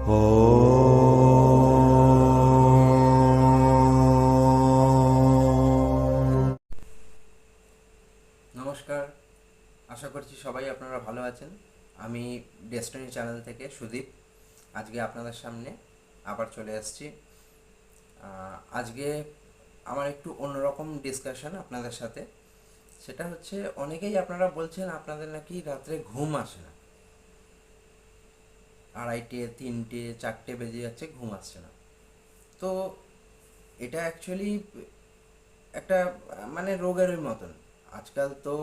নমস্কার, আশা করছি সবাই আপনারা ভালো আছেন। আমি ডেস্টিনি চ্যানেল থেকে সুদীপ আজকে আপনাদের সামনে আবার চলে আসছি। আজকে আমার একটু অন্যরকম ডিসকাশন আপনাদের সাথে। সেটা হচ্ছে, অনেকেই আপনারা বলছেন আপনাদের নাকি রাত্রে ঘুম আসে না, 2:30, 3টে, 4টে বেজে যাচ্ছে, ঘুম আসছে না। তো এটা অ্যাকচুয়ালি একটা মানে রোগেরই মতন। আজকাল তো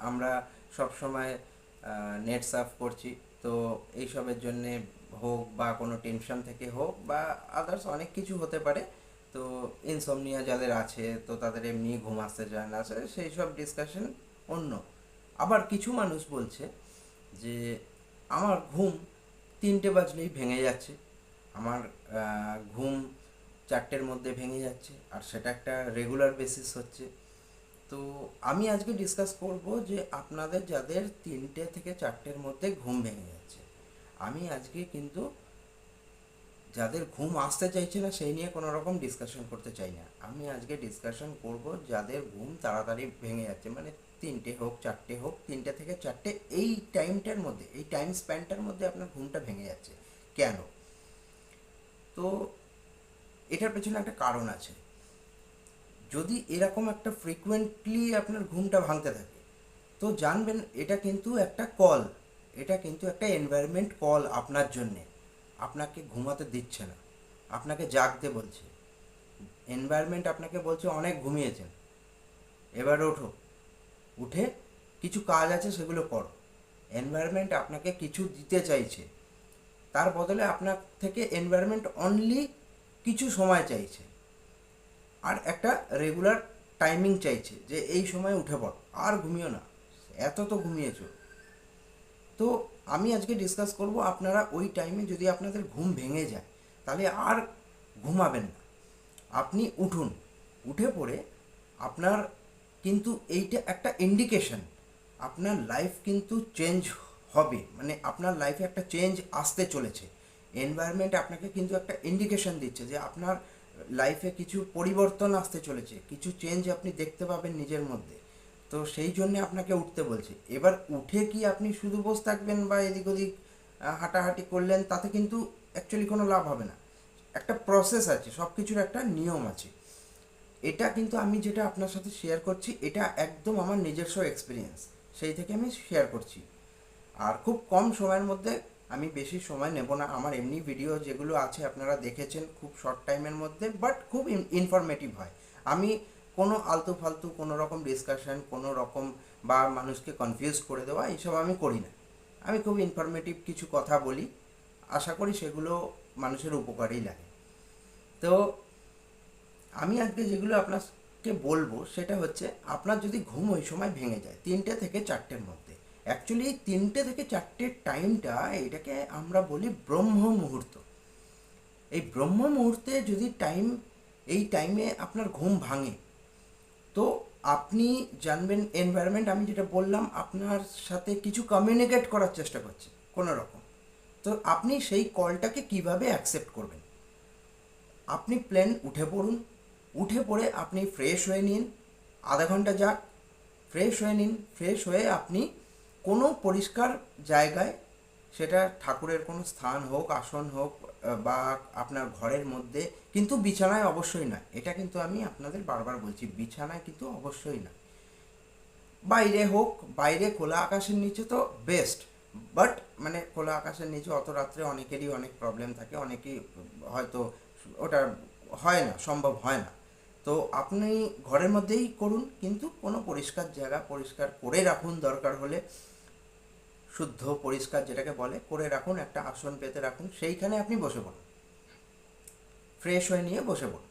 আমরা সব সময় নেট সার্ফ করছি, তো এইসবের জন্যে হোক বা কোনো টেনশন থেকে হোক বা আদার্স অনেক কিছু হতে পারে। তো ইনসমনিয়া যাদের আছে, তো তাদের এমনি ঘুম আসতে চায় না, সেই সব ডিসকাশন অন্য। আবার কিছু মানুষ বলছে যে আমার ঘুম 3টে বাজলেই ভেঙে যাচ্ছে, আমার ঘুম 4টের মধ্যে ভেঙে যাচ্ছে, আর সেটা একটা রেগুলার বেসিস হচ্ছে। তো আমি আজকে ডিসকাস করব যে আপনাদের যাদের 3টে থেকে 4টের মধ্যে ঘুম ভেঙে যাচ্ছে, আমি আজকে কিন্তু যাদের ঘুম আসতে চাইছে না সেই নিয়ে কোনো রকম ডিসকাশন করতে চাই না। আমি আজকে ডিসকাশন করব যাদের ঘুম তাড়াতাড়ি ভেঙে যাচ্ছে, মানে 3টে হোক 4টে হোক, 3টে থেকে 4টে, এই টাইমটার মধ্যে, এই টাইম স্প্যানটার মধ্যে আপনার ঘুমটা ভেঙে যাচ্ছে কেন। তো এটার পেছনে একটা কারণ আছে। যদি এরকম একটা ফ্রিকুয়েন্টলি আপনার ঘুমটা ভাঙতে থাকে, তো জানবেন এটা কিন্তু একটা কল, এটা কিন্তু একটা এনভায়রনমেন্ট কল আপনার জন্যে। আপনাকে ঘুমাতে দিচ্ছে না, আপনাকে জাগতে বলছে। এনভায়রনমেন্ট আপনাকে বলছে অনেক ঘুমিয়েছেন, এবার ওঠো, উঠে কিছু কাজ আছে সেগুলো করো। এনভায়রনমেন্ট আপনাকে কিছু দিতে চাইছে, তার বদলে আপনার থেকে এনভায়রনমেন্ট অনলি কিছু সময় চাইছে, আর একটা রেগুলার টাইমিং চাইছে যে এই সময় উঠে পড়ো, আর ঘুমিও না, এত তো ঘুমিয়েছো। তো আমি আজকে ডিসকাস করব, আপনারা ওই টাইমে যদি আপনাদের ঘুম ভেঙে যায় তাহলে আর ঘুমাবেন না, আপনি উঠুন। উঠে পড়ে আপনার কিন্তু এইটা একটা ইন্ডিকেশন, আপনার লাইফ কিন্তু চেঞ্জ হবে, মানে আপনার লাইফে একটা চেঞ্জ আসতে চলেছে। এনভায়রনমেন্ট আপনাকে কিন্তু একটা ইন্ডিকেশন দিচ্ছে যে আপনার লাইফে কিছু পরিবর্তন আসতে চলেছে, কিছু চেঞ্জ আপনি দেখতে পাবেন নিজের মধ্যে। তো সেই জন্যে আপনাকে উঠতে বলছে। এবার উঠে কি আপনি শুধু বসে থাকবেন বা এদিক ওদিক হাঁটাহাঁটি করলেন, তাতে কিন্তু অ্যাকচুয়ালি কোনো লাভ হবে না। একটা প্রসেস আছে, সব কিছুর একটা নিয়ম আছে। এটা কিন্তু আমি যেটা আপনার সাথে শেয়ার করছি, এটা একদম আমার নিজস্ব এক্সপিরিয়েন্স, সেই থেকে আমি শেয়ার করছি। আর খুব কম সময়ের মধ্যে, আমি বেশি সময় নেব না। আমার এমনি ভিডিও যেগুলো আছে আপনারা দেখেছেন, খুব শর্ট টাইমের মধ্যে, বাট খুব ইনফরমেটিভ হয়। আমি কোনো আলতু ফালতু কোনো রকম ডিসকাশন, কোনো রকম বা মানুষকে কনফিউজ করে দেওয়া, এইসব আমি করি না। আমি খুব ইনফরমেটিভ কিছু কথা বলি, আশা করি সেগুলো মানুষের উপকারেই লাগে। তো আমি আজকে যেগুলো আপনাকে বলবো সেটা হচ্ছে, আপনার যদি ঘুম ওই সময় ভেঙে যায় 3টে থেকে 4টের মধ্যে, অ্যাকচুয়ালি 3টে থেকে 4টের টাইমটা, এটাকে আমরা বলি ব্রহ্ম মুহূর্ত। এই ব্রহ্ম মুহূর্তে যদি এই টাইমে আপনার ঘুম ভাঙে, তো আপনি জানবেন এনভায়রনমেন্ট, আমি যেটা বললাম, আপনার সাথে কিছু কমিউনিকেট করার চেষ্টা করছে কোনো রকম। তো আপনি সেই কলটাকে কিভাবে অ্যাকসেপ্ট করবেন? আপনি প্লেন উঠে পড়ুন, উঠে পড়ে আপনি ফ্রেশ হয়ে নিন, আধা ঘন্টা যাক, ফ্রেশ হয়ে নিন। ফ্রেশ হয়ে আপনি কোনো পরিষ্কার জায়গায়, সেটা ঠাকুরের কোনো স্থান হোক, আসন হোক, বা আপনার ঘরের মধ্যে, কিন্তু বিছানায় অবশ্যই না, এটা কিন্তু আমি আপনাদের বারবার বলছি, বিছানায় কিন্তু অবশ্যই না। বাইরে হোক, বাইরে খোলা আকাশের নিচে তো বেস্ট, বাট মানে খোলা আকাশের নিচে অত রাত্রে অনেকেরই অনেক প্রবলেম থাকে, অনেকেই হয়তো ওটা হয় না, সম্ভব হয় না। তো আপনি ঘরের মধ্যেই করুন, কিন্তু কোনো পরিষ্কার জায়গা পরিষ্কার করে রাখুন, দরকার হলে শুদ্ধ পরিষ্কার যেটাকে বলে করে রাখুন, একটা আসন পেতে রাখুন, সেইখানে আপনি বসে পড়ুন, ফ্রেশ হয়ে নিয়ে বসে পড়ুন।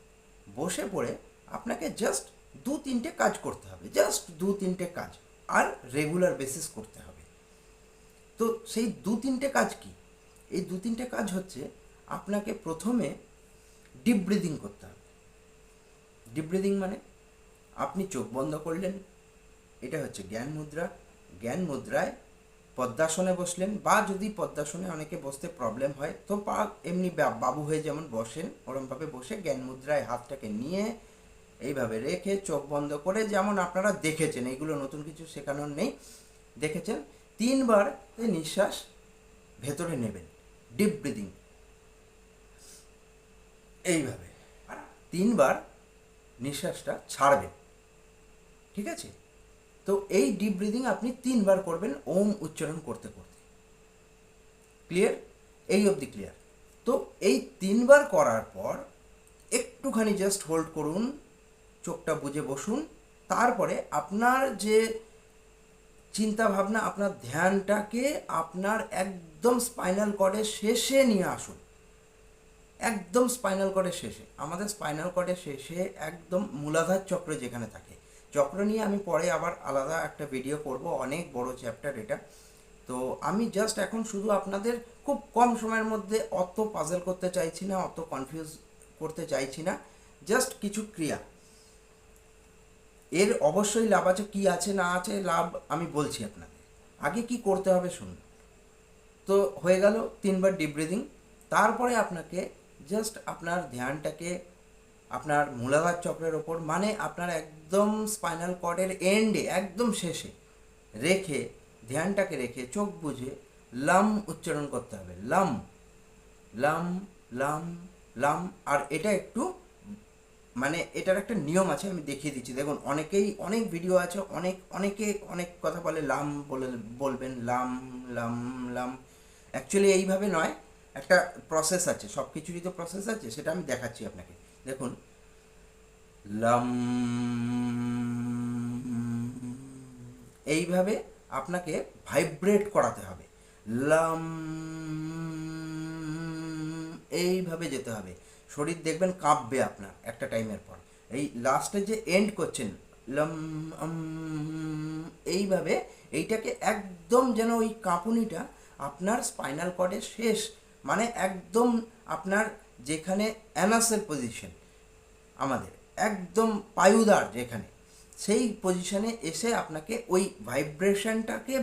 বসে পড়ে আপনাকে জাস্ট 2-3টে কাজ করতে হবে, জাস্ট 2-3টে কাজ, আর রেগুলার বেসিস করতে হবে। তো সেই 2-3টে কাজ কি? এই 2-3টে কাজ হচ্ছে, আপনাকে প্রথমে ডিপ ব্রিদিং করতে হবে। ডিপ ব্রিদিং মানে আপনি চোখ বন্ধ করলেন, এটা হচ্ছে জ্ঞান মুদ্রা। জ্ঞান মুদ্রায় পদ্মাসনে বসলেন, বা যদি পদ্মাসনে অনেকে বসতে প্রবলেম হয় তো পা এমনি বাবু হয়ে যেমন বসেন ওরমভাবে বসে জ্ঞান মুদ্রায় হাতটাকে নিয়ে এইভাবে রেখে চোখ বন্ধ করে, যেমন আপনারা দেখেছেন, এইগুলো নতুন কিছু শেখানোর নেই, দেখেছেন, 3বার নিঃশ্বাস ভেতরে নেবেন, ডিপ ব্রিদিং, এইভাবে 3বার নিঃশ্বাসটা ছাড়বেন। ঠিক আছে? তো এই ডিপ ব্রিদিং আপনি 3বার করবেন ওম উচ্চারণ করতে করতে। ক্লিয়ার? এই অবধি ক্লিয়ার? তো এই 3বার করার পর একটুখানি জাস্ট হোল্ড করুন, চোখটা বুজে বসুন, তারপরে আপনার যে চিন্তা ভাবনা, আপনার ধ্যানটাকে আপনার একদম স্পাইনাল কর্ডের শেষে নিয়ে আসুন। একদম স্পাইনাল কর্ডের শেষে, আমাদের স্পাইনাল কর্ডের শেষে একদম মূলাধার চক্র যেখানে থাকে, চক্র নিয়ে আমি পরে আবার আলাদা একটা ভিডিও করব, অনেক বড় চ্যাপ্টার এটা। তো আমি জাস্ট এখন শুধু আপনাদের খুব কম সময়ের মধ্যে অত পাজল করতে চাইছি না, অত কনফিউজ করতে চাইছি না, জাস্ট কিছু ক্রিয়া। এর অবশ্যই লাভ আছে, কি আছে না আছে লাভ আমি বলছি আপনাদের। আগে কি করতে হবে শুনুন। তো হয়ে গেল 3বার ডিপ ব্রিদিং। তারপরে আপনাকে জাস্ট আপনার ধ্যানটাকে আপনার মূলাধার চক্রের ওপর, মানে আপনার একদম স্পাইনাল কর্ডের এন্ডে, একদম শেষে রেখে, ধ্যানটাকে রেখে চোখ বুজে লাম উচ্চারণ করতে হবে। লাম লাম লাম লাম। আর এটা একটু মানে এটার একটা নিয়ম আছে, আমি দেখিয়ে দিচ্ছি। দেখুন, অনেকেই অনেক ভিডিও আছে, অনেকে অনেক কথা বলে, লাম বলবেন, লাম লাম লাম। অ্যাকচুয়ালি এইভাবে নয়, একটা প্রসেস আছে, সব কিছুরই তো প্রসেস আছে, সেটা আমি দেখাচ্ছি আপনাকে। দেখুন, লাম, এইভাবে আপনাকে ভাইব্রেট করাতে হবে। লাম, এইভাবে যেতে হবে। শরীর দেখবেন কাঁপবে আপনার একটা টাইমের পর। এই লাস্টে যে এন্ড করছেন লম, এইভাবে এইটাকে একদম যেন ওই কাঁপুনিটা আপনার স্পাইনাল কর্ডের শেষ, মানে একদম আপনার যেখানে অ্যানাসের পজিশন, আমাদের একদম পায়ুদার যেখানে, সেই পজিশনে এসে আপনাকে ওই ভাইব্রেশনটাকে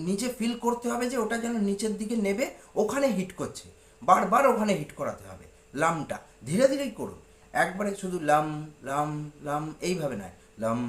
নিচে ফিল করতে হবে, যে ওটা যেন নিচের দিকে নেবে, ওখানে হিট করছে, বারবার ওখানে হিট করাতে হবে। লামটা ধীরে ধীরেই করুন, একবারে শুধু লাম লাম লাম এইভাবে নয়, লাম,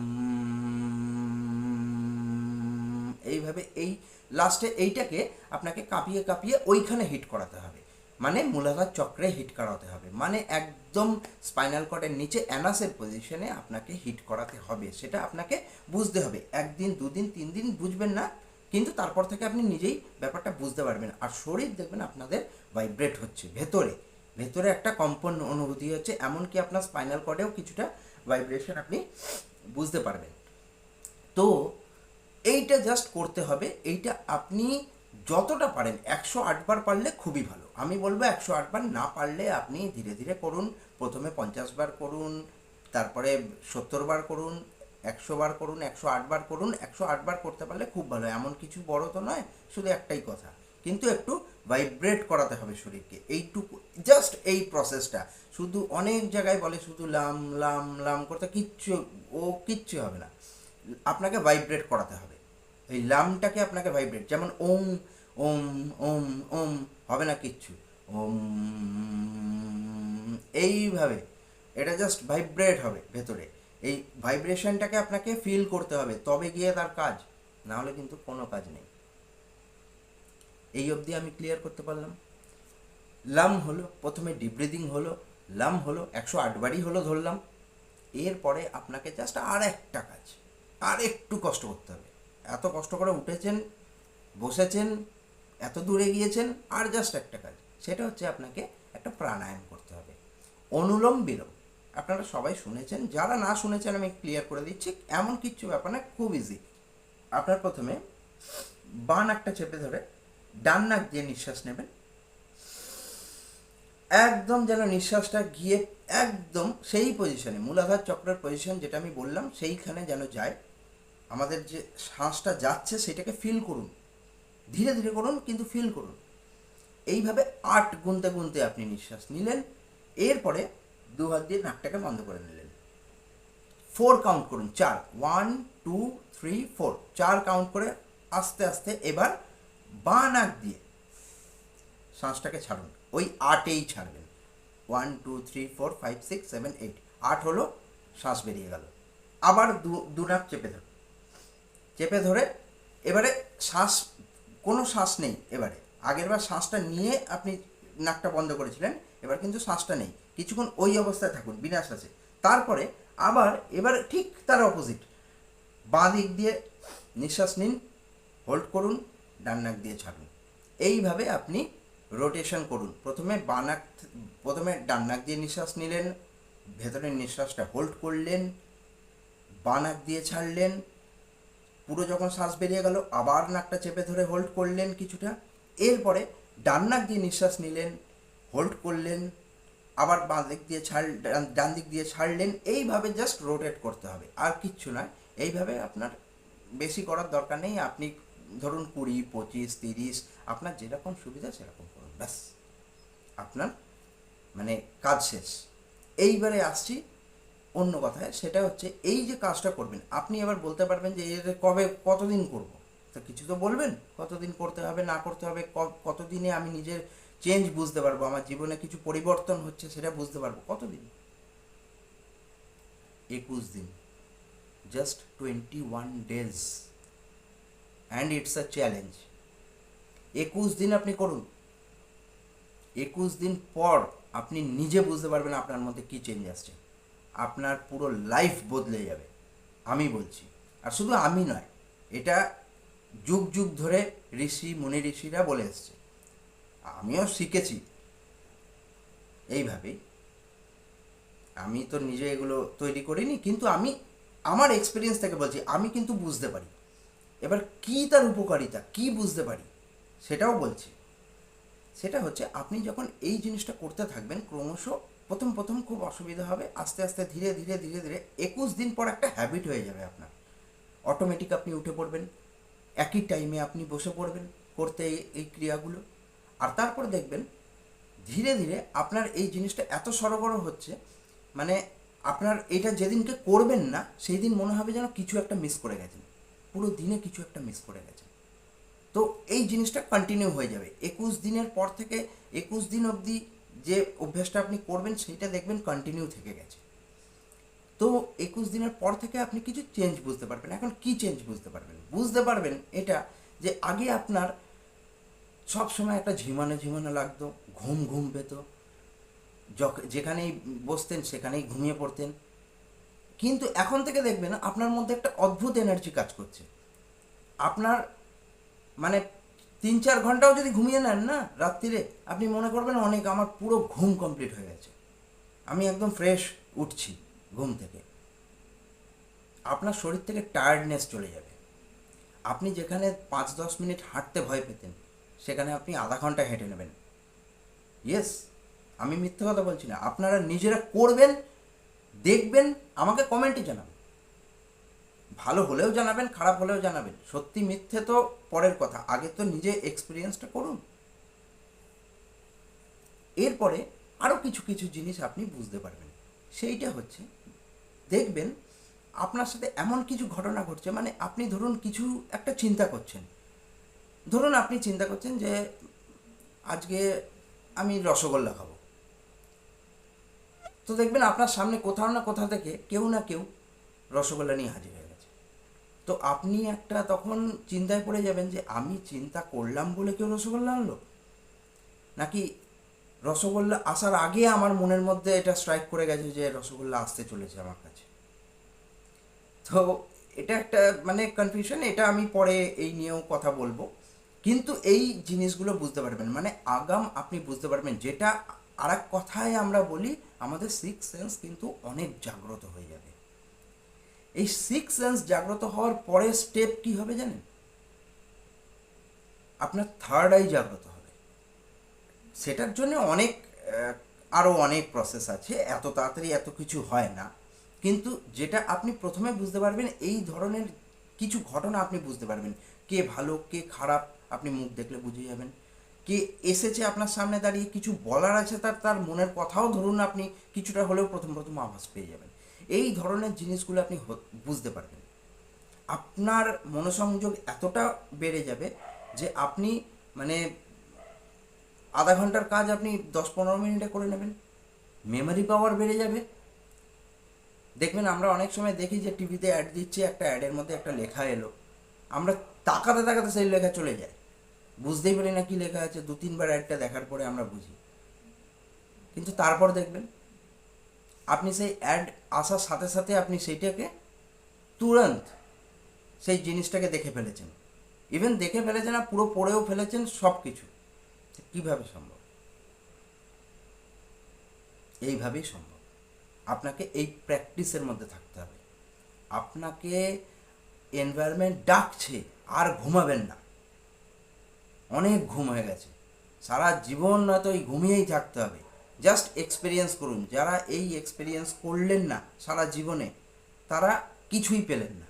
এইভাবে। এই লাস্টে এইটাকে আপনাকে কাঁপিয়ে কাঁপিয়ে ওইখানে হিট করাতে হবে, মানে মূলাধার চক্রে হিট করাতে হবে, মানে একদম স্পাইনাল কর্ডের নিচে অ্যানাসের পজিশনে আপনাকে হিট করাতে হবে। সেটা আপনাকে বুঝতে হবে। 1 দিন 2 দিন 3 দিন বুঝবেন না, কিন্তু তারপর থেকে আপনি নিজেই ব্যাপারটা বুঝতে পারবেন। আর শরীর দেখবেন আপনাদের ভাইব্রেট হচ্ছে, ভেতরে ভেতরে একটা কম্পন অনুভূতি হচ্ছে, এমনকি আপনার স্পাইনাল কর্ডেও কিছুটা ভাইব্রেশন আপনি বুঝতে পারবেন। তো এইটা জাস্ট করতে হবে। এইটা আপনি যতটা পারেন 108 বার পারলে খুবই ভালো। আমি বলবো 108 বার, না পারলে আপনি ধীরে ধীরে করুন। প্রথমে 50 বার করুন, তারপরে 70 বার করুন, 100 বার করুন, 108 বার করুন। 108 বার করতে পারলে খুব ভালো। এমন কিছু বড় তো নয়, শুধু একটাই কথা, কিন্তু একটু ভাইব্রেট করাতে হবে শরীরকে, এইটুকু জাস্ট এই প্রসেসটা। শুধু অনেক জায়গায় বলে শুধু লাম লাম লাম করতে, কিচ্ছু হবে না, আপনাকে ভাইব্রেট করাতে হবে। এই লামটাকে আপনাকে ভাইব্রেট, যেমন ওম ওম ওম ওম হবে না কিচ্ছু, ওম, এইভাবে এটা জাস্ট ভাইব্রেট হবে ভেতরে। এই ভাইব্রেশনটাকে আপনাকে ফিল করতে হবে, তবে গিয়ে তার কাজ, না হলে কিন্তু কোনো কাজ নেই। এই অবধি আমি ক্লিয়ার করতে পারলাম। লাম হলো, প্রথমে ডিপ ব্রিদিং হলো, লাম হলো, 108 বারই হলো ধরলাম। এরপরে আপনাকে জাস্ট আর একটা কাজ, আর একটু কষ্ট করতে হবে। এত কষ্ট করে উঠেছেন, বসেছেন, এত দূরে গিয়েছেন, আর জাস্ট একটা কাজ, সেটা হচ্ছে আপনাকে একটা প্রাণায়াম করতে হবে, অনুলোম বিলোম। আপনারা সবাই শুনেছেন, যারা না শুনেছেন আমি ক্লিয়ার করে দিচ্ছি, এমন কিচ্ছু ব্যাপার না, খুব ইজি। আপনার প্রথমে বাঁ নাকটা চেপে ধরে ডান নাক দিয়ে নিঃশ্বাস নেবেন, একদম যেন নিঃশ্বাসটা গিয়ে একদম সেই পজিশনে, মূলাধার চক্রের পজিশন যেটা আমি বললাম, সেইখানে যেন যায়। আমাদের যে শ্বাসটা যাচ্ছে সেটাকে ফিল করুন, ধীরে ধীরে করুন কিন্তু ফিল করুন। এইভাবে 8 গুনতে গুনতে আপনি নিঃশ্বাস নিলেন। এরপরে 2 হাত দিয়ে নাকটাকে বন্ধ করে নিলেন। 4 কাউন্ট করুন, 4, 1 2 3 4, 4 কাউন্ট করে আস্তে আস্তে এবার বাঁ নাক দিয়ে শ্বাসটাকে ছাড়ুন, ওই 8এই ছাড়বেন। 1 2 3 4 5 6 7 8, 8 হলো শ্বাস বেরিয়ে গেল। আবার দু নাক চেপে ধরুন, চেপে ধরে এবারে শ্বাস, কোনো শ্বাস নেই এবারে। আগেরবার শ্বাসটা নিয়ে আপনি নাকটা বন্ধ করেছিলেন, এবার কিন্তু শ্বাসটা নেই, কিছুক্ষণ ওই অবস্থায় থাকুন বিনা শ্বাসে। তারপরে আবার এবার ঠিক তার অপোজিট, বাঁ দিক দিয়ে নিঃশ্বাস নিন, হোল্ড করুন, ডান নাক দিয়ে ছাড়ুন। এইভাবে আপনি রোটেশন করুন। প্রথমে ডান নাক দিয়ে নিঃশ্বাস নিলেন, ভেতরের নিঃশ্বাসটা হোল্ড করলেন, বাঁ নাক দিয়ে ছাড়লেন, পুরো যখন শ্বাস বেরিয়ে গেল আবার নাকটা চেপে ধরে হোল্ড করলেন কিছুটা, এরপরে ডান নাক দিয়ে নিঃশ্বাস নিলেন, হোল্ড করলেন, আবার বাঁ দিক দিয়ে ডান দিক দিয়ে ছাড়লেন। এইভাবে জাস্ট রোটেট করতে হবে, আর কিচ্ছু নয়। এইভাবে আপনার বেশি করার দরকার নেই। আপনি ধরুন 20 25 30, আপনার যেরকম সুবিধা সেরকম করুন, ব্যাস আপনার মানে কাজ শেষ। এইবারে আসছি অন্য কথায়, সেটা হচ্ছে এই যে কাজটা করবেন, আপনি এবার বলতে পারবেন যে এর কতদিন করব, তো কিছু তো বলবেন কতদিন করতে হবে না করতে হবে, কতদিনে আমি নিজের চেঞ্জ বুঝতে পারবো, আমার জীবনে কিছু পরিবর্তন হচ্ছে সেটা বুঝতে পারবো। কতদিন? 21 দিন, just 21 days, and it's a challenge. 21 দিন আপনি করুন, 21 দিন পর আপনি নিজে বুঝতে পারবেন আপনার মধ্যে কী চেঞ্জ আসছে। আপনার পুরো লাইফ বদলে যাবে, আমি বলছি। আর শুধু আমি নয়, এটা যুগ যুগ ধরে মুনি ঋষিরা বলে এসছে, আমিও শিখেছি এইভাবেই। আমি তো নিজে এগুলো তৈরি করিনি, কিন্তু আমি আমার এক্সপিরিয়েন্স থেকে বলছি, আমি কিন্তু বুঝতে পারি। এবার কি তার উপকারিতা, কি বুঝতে পারি সেটাও বলছি। সেটা হচ্ছে আপনি যখন এই জিনিসটা করতে থাকবেন, ক্রমশ প্রথম খুব অসুবিধা হবে, আস্তে আস্তে ধীরে ধীরে ধীরে ধীরে 21 দিন পর একটা হ্যাবিট হয়ে যাবে আপনার। অটোমেটিক আপনি উঠে পড়বেন, একই টাইমে আপনি বসে পড়বেন করতে এই ক্রিয়াগুলো। আর তারপর দেখবেন ধীরে ধীরে আপনার এই জিনিসটা এত সরবরাহ হচ্ছে, মানে আপনার এটা যেদিনকে করবেন না সেই দিন মনে হবে যেন কিছু একটা মিস করে গেছেন, পুরো দিনে কিছু একটা মিস করে গেছেন। তো এই জিনিসটা কন্টিনিউ হয়ে যাবে 21 দিনের পর থেকে। 21 দিন অবধি যে অভ্যাসটা আপনি করবেন সেইটা দেখবেন কন্টিনিউ থেকে গেছে। তো 21 দিনের পর থেকে আপনি কিছু চেঞ্জ বুঝতে পারবেন। এখন কি চেঞ্জ বুঝতে পারবেন এটা, যে আগে আপনার সব সময় একটা ঝিমানো ঝিমানো লাগতো, ঘুম ঘুম পেত, যেখানেই বসতেন সেখানেই ঘুমিয়ে পড়তেন। কিন্তু এখন থেকে দেখবেন আপনার মধ্যে একটা অদ্ভুত এনার্জি কাজ করছে। আপনার মানে 3-4 ঘন্টাও যদি ঘুমিয়ে নেন না রাত্রিরে, আপনি মনে করবেন অনেক, আমার পুরো ঘুম কমপ্লিট হয়ে গেছে, আমি একদম ফ্রেশ উঠছি ঘুম থেকে। আপনার শরীর থেকে টায়ার্ডনেস চলে যাবে। আপনি যেখানে 5-10 মিনিট হাঁটতে ভয় পেতেন, সেখানে আপনি আধা ঘন্টা হেঁটে নেবেন। ইয়েস, আমি মিথ্যে কথা বলছি না। আপনারা নিজেরা করবেন, দেখবেন, আমাকে কমেন্টে জানাবেন। ভালো হলেও জানাবেন, খারাপ হলেও জানাবেন। সত্যি মিথ্যে তো পরের কথা, আগে তো নিজে এক্সপিরিয়েন্সটা করুন। এরপরে আরও কিছু কিছু জিনিস আপনি বুঝতে পারবেন। সেইটা হচ্ছে, দেখবেন আপনার সাথে এমন কিছু ঘটনা ঘটছে, মানে আপনি ধরুন কিছু একটা চিন্তা করছেন, ধরুন আপনি চিন্তা করছেন যে আজকে আমি রসগোল্লা খাবো, তো দেখবেন আপনার সামনে কোথাও না কোথাও থেকে কেউ না কেউ রসগোল্লা নিয়ে হাজির হয়ে গেছে। তো আপনি একটা তখন চিন্তায় পড়ে যাবেন যে আমি চিন্তা করলাম বলে কেউ রসগোল্লা আনলো, নাকি রসগোল্লা আসার আগে আমার মনের মধ্যে এটা স্ট্রাইক করে গেছে যে রসগোল্লা আসতে চলেছে আমার কাছে। তো এটা একটা মানে কনফিউশন, এটা আমি পরে এই নিয়েও কথা বলবো। কিন্তু এই জিনিসগুলো বুঝতে পারবেন, মানে আগাম আপনি বুঝতে পারবেন। যেটা আর এক কথায় আমরা বলি, আমাদের 6 সেন্স কিন্তু অনেক জাগ্রত হয়ে যাবে। এই 6 সেন্স জাগ্রত হওয়ার পরে স্টেপ কি হবে জানেন? আপনার থার্ড আই জাগ্রত হবে। সেটার জন্য অনেক আরও অনেক প্রসেস আছে, এত তাড়াতাড়ি এত কিছু হয় না। কিন্তু যেটা আপনি প্রথমে বুঝতে পারবেন, এই ধরনের কিছু ঘটনা আপনি বুঝতে পারবেন, কে ভালো কে খারাপ আপনি মুখ দেখলে বুঝে যাবেন। কে এসেছে আপনার সামনে দাঁড়িয়ে কিছু বলার আছে, তার মনের কথাও ধরুন আপনি কিছুটা হলেও প্রথম আভাস পেয়ে যাবেন। এই ধরনের জিনিসগুলো আপনি বুঝতে পারবেন। আপনার মনোসংযোগ এতটা বেড়ে যাবে যে আপনি মানে আধা ঘন্টার কাজ আপনি 10-15 মিনিটে করে নেবেন, মেমোরি পাওয়ার বেড়ে যাবে। দেখবেন আমরা অনেক সময় দেখি যে টিভিতে অ্যাড দিচ্ছে, একটা অ্যাডের মধ্যে একটা লেখা এলো, আমরা তাকাতে তাকাতে সেই লেখা চলে যায়, বুঝতেই পারি না কি লেখা আছে, 2-3 বার অ্যাডটা দেখার পরে আমরা বুঝি। কিন্তু তারপর দেখবেন আপনি সেই অ্যাড আসার সাথে সাথে আপনি সেইটাকে তুরন্ত সেই জিনিসটাকে দেখে ফেলেছেন, ইভেন দেখে ফেলেছেন আর পুরো পড়েও ফেলেছেন, সব কিছু। কীভাবে সম্ভব? এইভাবেই সম্ভব। আপনাকে এই প্র্যাকটিসের মধ্যে থাকতে হবে। আপনাকে এনভায়রনমেন্ট ডাকছে, আর ঘুমাবেন না, অনেক ঘুম হয়ে গেছে, সারা জীবন নয়তো ওই ঘুমিয়েই থাকতে হবে। জাস্ট এক্সপিরিয়েন্স করুন। যারা এই এক্সপিরিয়েন্স করলেন না সারা জীবনে, তারা কিছুই পেলেন না।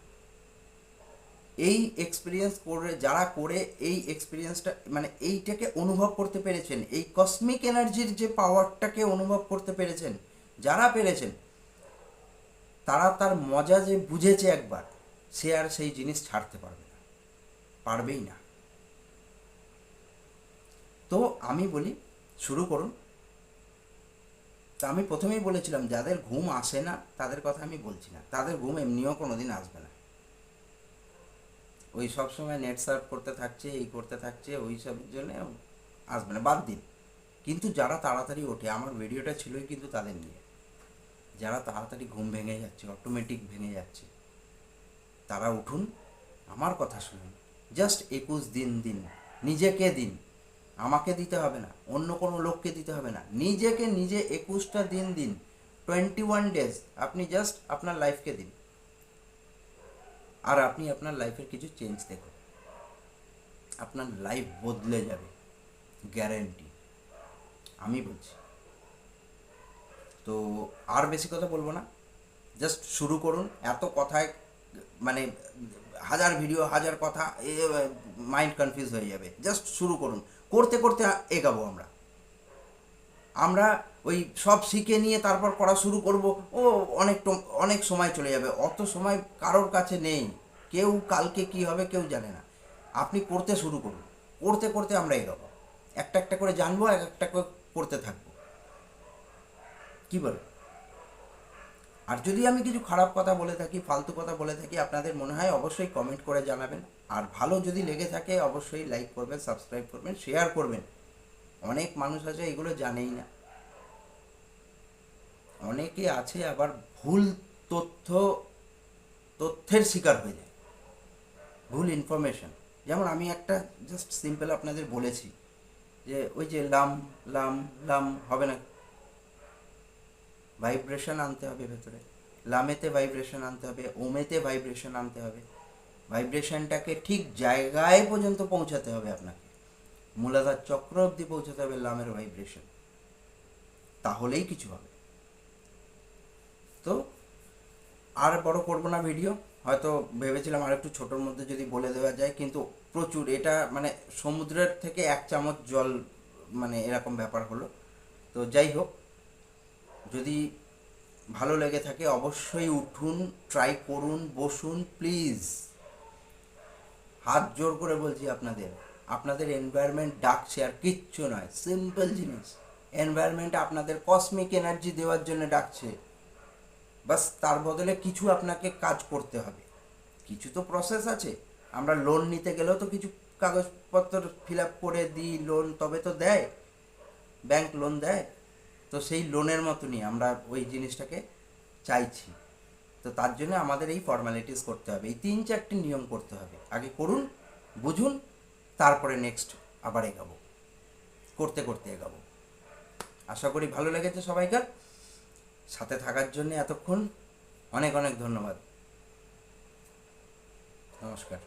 এই এক্সপিরিয়েন্স করে যারা করে এই এক্সপিরিয়েন্সটা মানে এইটাকে অনুভব করতে পেরেছেন, এই কসমিক এনার্জির যে পাওয়ারটাকে অনুভব করতে পেরেছেন, যারা পেরেছেন, তারা তার মজা যে বুঝেছে একবার, সে আর সেই জিনিস ছাড়তে পারবে না, পারবেই না। তো আমি বলি শুরু করুন। তা আমি প্রথমেই বলেছিলাম, যাদের ঘুম আসে না তাদের কথা আমি বলছি না, তাদের ঘুম এমনিও কোনো দিন আসবে না। ওই সব সময় নেট সার্ফ করতে থাকছে, এই করতে থাকছে, ওই সবের জন্য আসবে না, বাদ দিন। কিন্তু যারা তাড়াতাড়ি ওঠে, আমার ভিডিওটা ছিলই কিন্তু তাদের নিয়ে, যারা তাড়াতাড়ি ঘুম ভেঙে যাচ্ছে, অটোমেটিক ভেঙে যাচ্ছে, তারা উঠুন, আমার কথা শুনুন। জাস্ট 21 দিন দিন, নিজেকে দিন, আমাকে দিতে হবে না, অন্য কোনো লোককে দিতে হবে না, নিজেকে নিজে 21টা দিন দিন, 21 ডেজ আপনি জাস্ট আপনার লাইফকে দিন, আর আপনি আপনার লাইফের কিছু চেঞ্জ দেখুন, আপনার লাইফ বদলে যাবে, গ্যারেন্টি, আমি বলছি। তো আর বেশি কথা বলবো না, জাস্ট শুরু করুন। এত কথায় মানে হাজার ভিডিও, হাজার কথা, মাইন্ড কনফিউজ হয়ে যাবে। জাস্ট শুরু করুন, করতে করতে এগাবো আমরা। আমরা ওই সব শিখে নিয়ে তারপর করা শুরু করব, ও অনেক সময় চলে যাবে, অত সময় কারোর কাছে নেই। কেউ কালকে কি হবে কেউ জানে না। আপনি করতে শুরু করুন, করতে করতে আমরা এগাবো, একটা একটা করে জানবো, এক একটা করে করতে থাকবো। কি বলে? আর যদি আমি কিছু খারাপ কথা বলে থাকি, ফালতু কথা বলে থাকি, আপনাদের মনে হয় অবশ্যই কমেন্ট করে জানাবেন। আর ভালো যদি লেগে থাকে অবশ্যই লাইক করবেন, সাবস্ক্রাইব করবেন, শেয়ার করবেন। অনেক মানুষ আছে এগুলো জানেই না, অনেকে আছে আবার ভুল তথ্যের শিকার হয়ে যায়, ভুল ইনফরমেশন। যেমন আমি একটা জাস্ট সিম্পল আপনাদের বলেছি যে ওই যে লাম লাম লাম হবে না, ভাইব্রেশন আনতে হবে ভেতরে, লামেতে ভাইব্রেশন আনতে হবে, ওমেতে ভাইব্রেশন আনতে হবে, ভাইব্রেশনটাকে ঠিক জায়গায় পর্যন্ত পৌঁছাতে হবে আপনাকে, মূলাধার চক্র অবধি পৌঁছাতে হবে লামের ভাইব্রেশন, তাহলেই কিছু হবে। তো আর বড় করব না ভিডিও, হয়তো ভেবেছিলাম আর একটু ছোটোর মধ্যে যদি বলে দেওয়া যায়, কিন্তু প্রচুর, এটা মানে সমুদ্রের থেকে 1 চামচ জল মানে এরকম ব্যাপার হলো। তো যাই হোক, যদি ভালো লেগে থাকে অবশ্যই উঠুন, ট্রাই করুন, বসুন প্লিজ, হাত জোর করে বলছি আপনাদের। আপনাদের এনভায়রনমেন্ট ডাকছে, আর কিচ্ছু নয়, সিম্পল জিনিস। এনভায়রনমেন্ট আপনাদের কসমিক এনার্জি দেওয়ার জন্য ডাকছে, বাস তার বদলে কিছু আপনাকে কাজ করতে হবে, কিছু তো প্রসেস আছে। আমরা লোন নিতে গেলেও তো কিছু কাগজপত্র ফিল আপ করে দিই লোন, তবে তো দেয়, ব্যাংক লোন দেয়। তো সেই লোনের মতনই আমরা ওই জিনিসটাকে চাইছি। তো তার জন্য আমাদের এই ফর্মালিটিস করতে হবে, এই 3-4টি নিয়ম করতে হবে। আগে করুন, বুঝুন, তারপরে নেক্সট আবার এগাবো, করতে করতে এগাবো। আশা করি ভালো লেগেছে সবাইকার, সাথে থাকার জন্য এতক্ষণ অনেক অনেক ধন্যবাদ। নমস্কার।